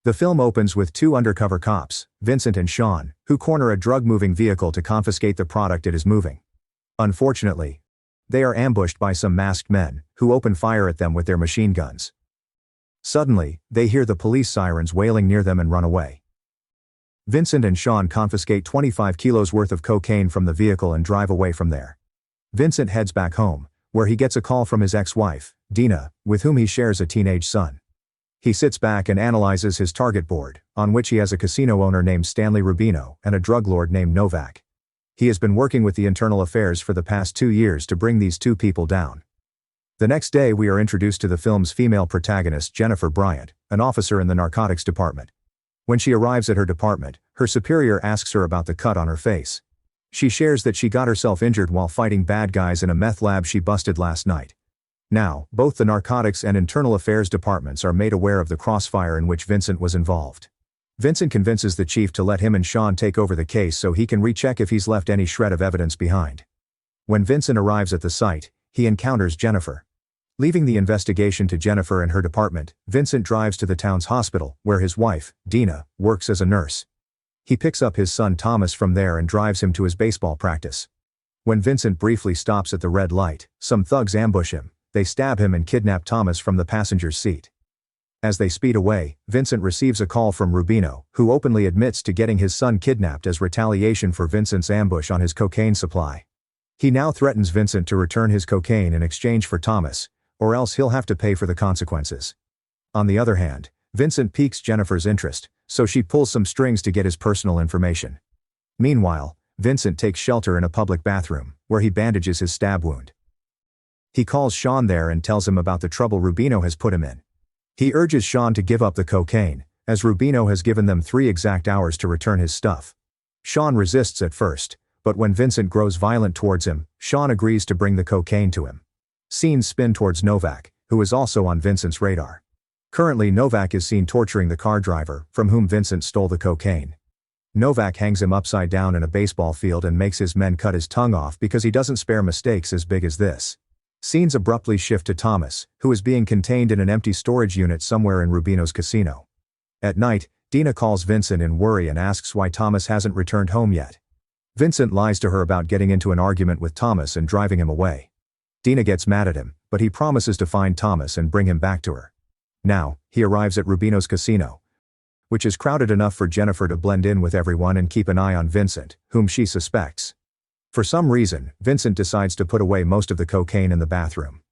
The film opens with two undercover cops, Vincent and Sean, who corner a drug-moving vehicle to confiscate the product it is moving. Unfortunately, they are ambushed by some masked men, who open fire at them with their machine guns. Suddenly, they hear the police sirens wailing near them and run away. Vincent and Sean confiscate 25 kilos worth of cocaine from the vehicle and drive away from there. Vincent heads back home, where he gets a call from his ex-wife, Dina, with whom he shares a teenage son. He sits back and analyzes his target board, on which he has a casino owner named Stanley Rubino and a drug lord named Novak. He has been working with the internal affairs for the past 2 years to bring these two people down. The next day we are introduced to the film's female protagonist Jennifer Bryant, an officer in the narcotics department. When she arrives at her department, her superior asks her about the cut on her face. She shares that she got herself injured while fighting bad guys in a meth lab she busted last night. Now, both the narcotics and internal affairs departments are made aware of the crossfire in which Vincent was involved. Vincent convinces the chief to let him and Sean take over the case so he can recheck if he's left any shred of evidence behind. When Vincent arrives at the site, he encounters Jennifer. Leaving the investigation to Jennifer and her department, Vincent drives to the town's hospital, where his wife, Dina, works as a nurse. He picks up his son Thomas from there and drives him to his baseball practice. When Vincent briefly stops at the red light, some thugs ambush him. They stab him and kidnap Thomas from the passenger's seat. As they speed away, Vincent receives a call from Rubino, who openly admits to getting his son kidnapped as retaliation for Vincent's ambush on his cocaine supply. He now threatens Vincent to return his cocaine in exchange for Thomas, or else he'll have to pay for the consequences. On the other hand, Vincent piques Jennifer's interest, so she pulls some strings to get his personal information. Meanwhile, Vincent takes shelter in a public bathroom, where he bandages his stab wound. He calls Sean there and tells him about the trouble Rubino has put him in. He urges Sean to give up the cocaine, as Rubino has given them 3 exact hours to return his stuff. Sean resists at first, but when Vincent grows violent towards him, Sean agrees to bring the cocaine to him. Scenes spin towards Novak, who is also on Vincent's radar. Currently Novak is seen torturing the car driver, from whom Vincent stole the cocaine. Novak hangs him upside down in a baseball field and makes his men cut his tongue off because he doesn't spare mistakes as big as this. Scenes abruptly shift to Thomas, who is being contained in an empty storage unit somewhere in Rubino's casino. At night, Dina calls Vincent in worry and asks why Thomas hasn't returned home yet. Vincent lies to her about getting into an argument with Thomas and driving him away. Dina gets mad at him, but he promises to find Thomas and bring him back to her. Now, he arrives at Rubino's casino, which is crowded enough for Jennifer to blend in with everyone and keep an eye on Vincent, whom she suspects. For some reason, Vincent decides to put away most of the cocaine in the bathroom.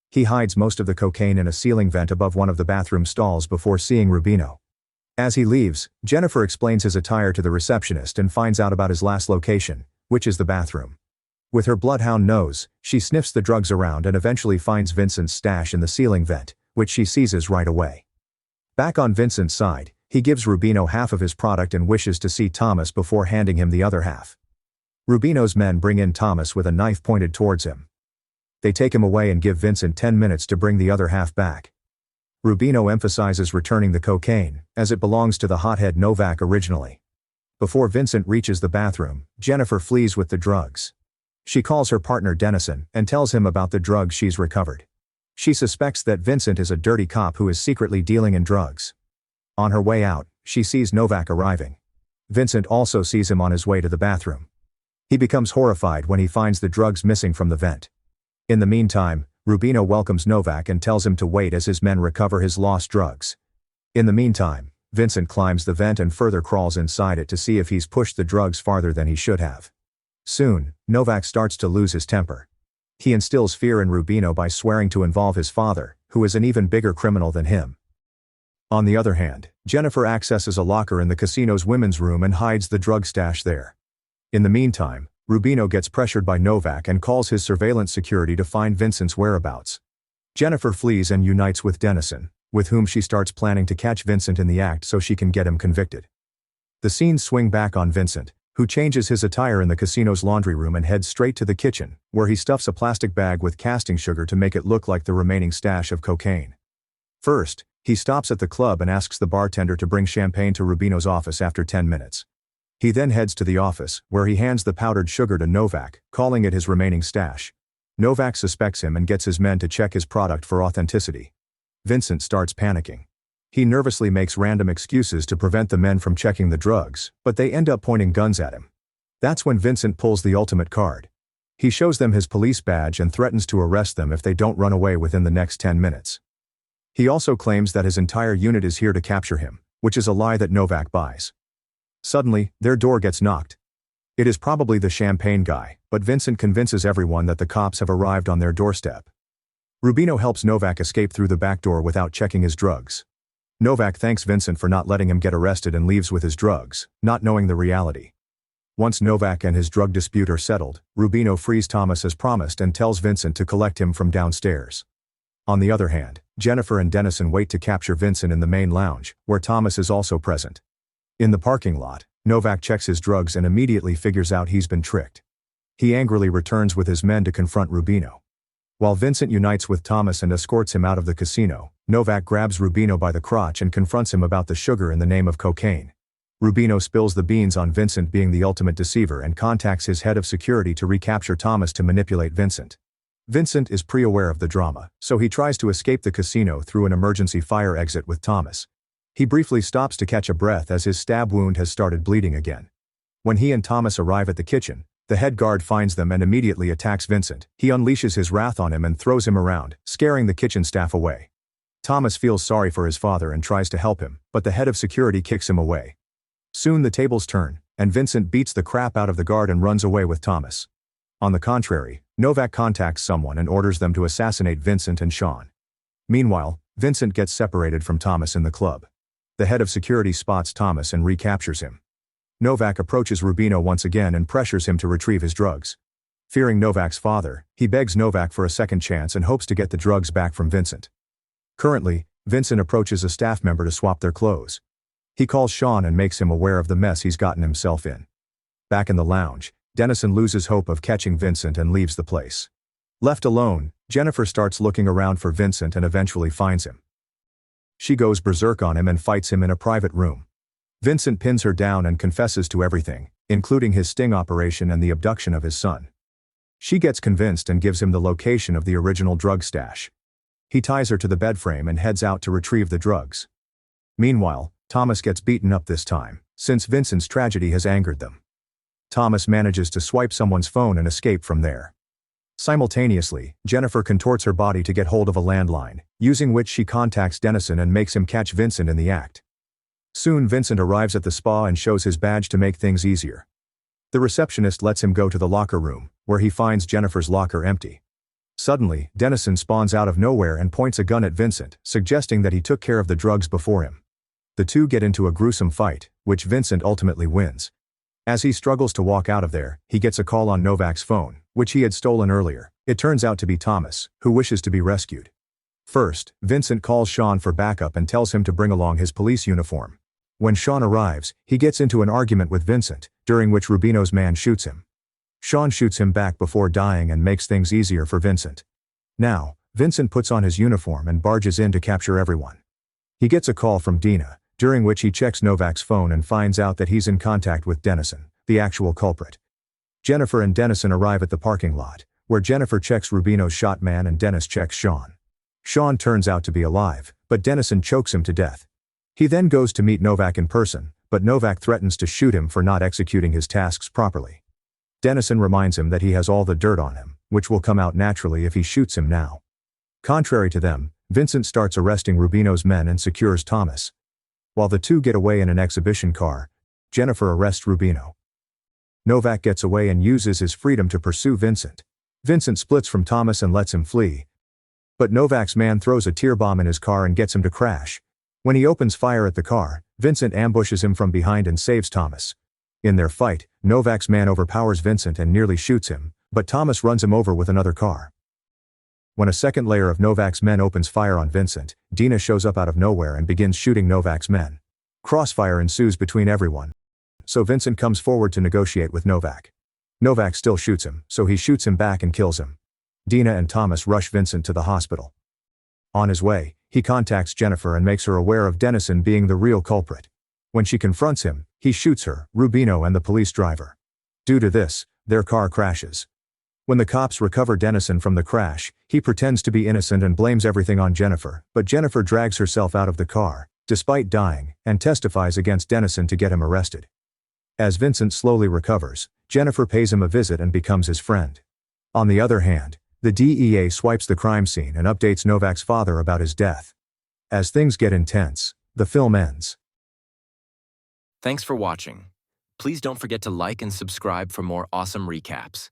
He hides most of the cocaine in a ceiling vent above one of the bathroom stalls before seeing Rubino. As he leaves, Jennifer explains his attire to the receptionist and finds out about his last location, which is the bathroom. With her bloodhound nose, she sniffs the drugs around and eventually finds Vincent's stash in the ceiling vent, which she seizes right away. Back on Vincent's side, he gives Rubino half of his product and wishes to see Thomas before handing him the other half. Rubino's men bring in Thomas with a knife pointed towards him. They take him away and give Vincent 10 minutes to bring the other half back. Rubino emphasizes returning the cocaine, as it belongs to the hothead Novak originally. Before Vincent reaches the bathroom, Jennifer flees with the drugs. She calls her partner Dennison and tells him about the drugs she's recovered. She suspects that Vincent is a dirty cop who is secretly dealing in drugs. On her way out, she sees Novak arriving. Vincent also sees him on his way to the bathroom. He becomes horrified when he finds the drugs missing from the vent. In the meantime, Rubino welcomes Novak and tells him to wait as his men recover his lost drugs. In the meantime, Vincent climbs the vent and further crawls inside it to see if he's pushed the drugs farther than he should have. Soon, Novak starts to lose his temper. He instills fear in Rubino by swearing to involve his father, who is an even bigger criminal than him. On the other hand, Jennifer accesses a locker in the casino's women's room and hides the drug stash there. In the meantime, Rubino gets pressured by Novak and calls his surveillance security to find Vincent's whereabouts. Jennifer flees and unites with Dennison, with whom she starts planning to catch Vincent in the act so she can get him convicted. The scenes swing back on Vincent, who changes his attire in the casino's laundry room and heads straight to the kitchen, where he stuffs a plastic bag with casting sugar to make it look like the remaining stash of cocaine. First, he stops at the club and asks the bartender to bring champagne to Rubino's office after 10 minutes. He then heads to the office, where he hands the powdered sugar to Novak, calling it his remaining stash. Novak suspects him and gets his men to check his product for authenticity. Vincent starts panicking. He nervously makes random excuses to prevent the men from checking the drugs, but they end up pointing guns at him. That's when Vincent pulls the ultimate card. He shows them his police badge and threatens to arrest them if they don't run away within the next 10 minutes. He also claims that his entire unit is here to capture him, which is a lie that Novak buys. Suddenly, their door gets knocked. It is probably the champagne guy, but Vincent convinces everyone that the cops have arrived on their doorstep. Rubino helps Novak escape through the back door without checking his drugs. Novak thanks Vincent for not letting him get arrested and leaves with his drugs, not knowing the reality. Once Novak and his drug dispute are settled, Rubino frees Thomas as promised and tells Vincent to collect him from downstairs. On the other hand, Jennifer and Dennison wait to capture Vincent in the main lounge, where Thomas is also present. In the parking lot, Novak checks his drugs and immediately figures out he's been tricked. He angrily returns with his men to confront Rubino. While Vincent unites with Thomas and escorts him out of the casino, Novak grabs Rubino by the crotch and confronts him about the sugar in the name of cocaine. Rubino spills the beans on Vincent being the ultimate deceiver and contacts his head of security to recapture Thomas to manipulate Vincent. Vincent is pre-aware of the drama, so he tries to escape the casino through an emergency fire exit with Thomas. He briefly stops to catch a breath as his stab wound has started bleeding again. When he and Thomas arrive at the kitchen, the head guard finds them and immediately attacks Vincent. He unleashes his wrath on him and throws him around, scaring the kitchen staff away. Thomas feels sorry for his father and tries to help him, but the head of security kicks him away. Soon the tables turn, and Vincent beats the crap out of the guard and runs away with Thomas. On the contrary, Novak contacts someone and orders them to assassinate Vincent and Sean. Meanwhile, Vincent gets separated from Thomas in the club. The head of security spots Thomas and recaptures him. Novak approaches Rubino once again and pressures him to retrieve his drugs. Fearing Novak's father, he begs Novak for a second chance and hopes to get the drugs back from Vincent. Currently, Vincent approaches a staff member to swap their clothes. He calls Sean and makes him aware of the mess he's gotten himself in. Back in the lounge, Dennison loses hope of catching Vincent and leaves the place. Left alone, Jennifer starts looking around for Vincent and eventually finds him. She goes berserk on him and fights him in a private room. Vincent pins her down and confesses to everything, including his sting operation and the abduction of his son. She gets convinced and gives him the location of the original drug stash. He ties her to the bed frame and heads out to retrieve the drugs. Meanwhile, Thomas gets beaten up this time, since Vincent's tragedy has angered them. Thomas manages to swipe someone's phone and escape from there. Simultaneously, Jennifer contorts her body to get hold of a landline, using which she contacts Dennison and makes him catch Vincent in the act. Soon Vincent arrives at the spa and shows his badge to make things easier. The receptionist lets him go to the locker room, where he finds Jennifer's locker empty. Suddenly, Dennison spawns out of nowhere and points a gun at Vincent, suggesting that he took care of the drugs before him. The two get into a gruesome fight, which Vincent ultimately wins. As he struggles to walk out of there, he gets a call on Novak's phone, which he had stolen earlier. It turns out to be Thomas, who wishes to be rescued. First, Vincent calls Sean for backup and tells him to bring along his police uniform. When Sean arrives, he gets into an argument with Vincent, during which Rubino's man shoots him. Sean shoots him back before dying and makes things easier for Vincent. Now, Vincent puts on his uniform and barges in to capture everyone. He gets a call from Dina, during which he checks Novak's phone and finds out that he's in contact with Dennison, the actual culprit. Jennifer and Dennison arrive at the parking lot, where Jennifer checks Rubino's shot man and Dennis checks Sean. Sean turns out to be alive, but Dennison chokes him to death. He then goes to meet Novak in person, but Novak threatens to shoot him for not executing his tasks properly. Dennison reminds him that he has all the dirt on him, which will come out naturally if he shoots him now. Contrary to them, Vincent starts arresting Rubino's men and secures Thomas. While the two get away in an exhibition car, Jennifer arrests Rubino. Novak gets away and uses his freedom to pursue Vincent. Vincent splits from Thomas and lets him flee. But Novak's man throws a tear bomb in his car and gets him to crash. When he opens fire at the car, Vincent ambushes him from behind and saves Thomas. In their fight, Novak's man overpowers Vincent and nearly shoots him, but Thomas runs him over with another car. When a second layer of Novak's men opens fire on Vincent, Dina shows up out of nowhere and begins shooting Novak's men. Crossfire ensues between everyone. So Vincent comes forward to negotiate with Novak. Novak still shoots him, so he shoots him back and kills him. Dina and Thomas rush Vincent to the hospital. On his way, he contacts Jennifer and makes her aware of Dennison being the real culprit. When she confronts him, he shoots her, Rubino and the police driver. Due to this, their car crashes. When the cops recover Dennison from the crash, he pretends to be innocent and blames everything on Jennifer, but Jennifer drags herself out of the car, despite dying, and testifies against Dennison to get him arrested. As Vincent slowly recovers, Jennifer pays him a visit and becomes his friend. On the other hand, the DEA swipes the crime scene and updates Novak's father about his death. As things get intense, the film ends. Thanks for watching. Please don't forget to like and subscribe for more awesome recaps.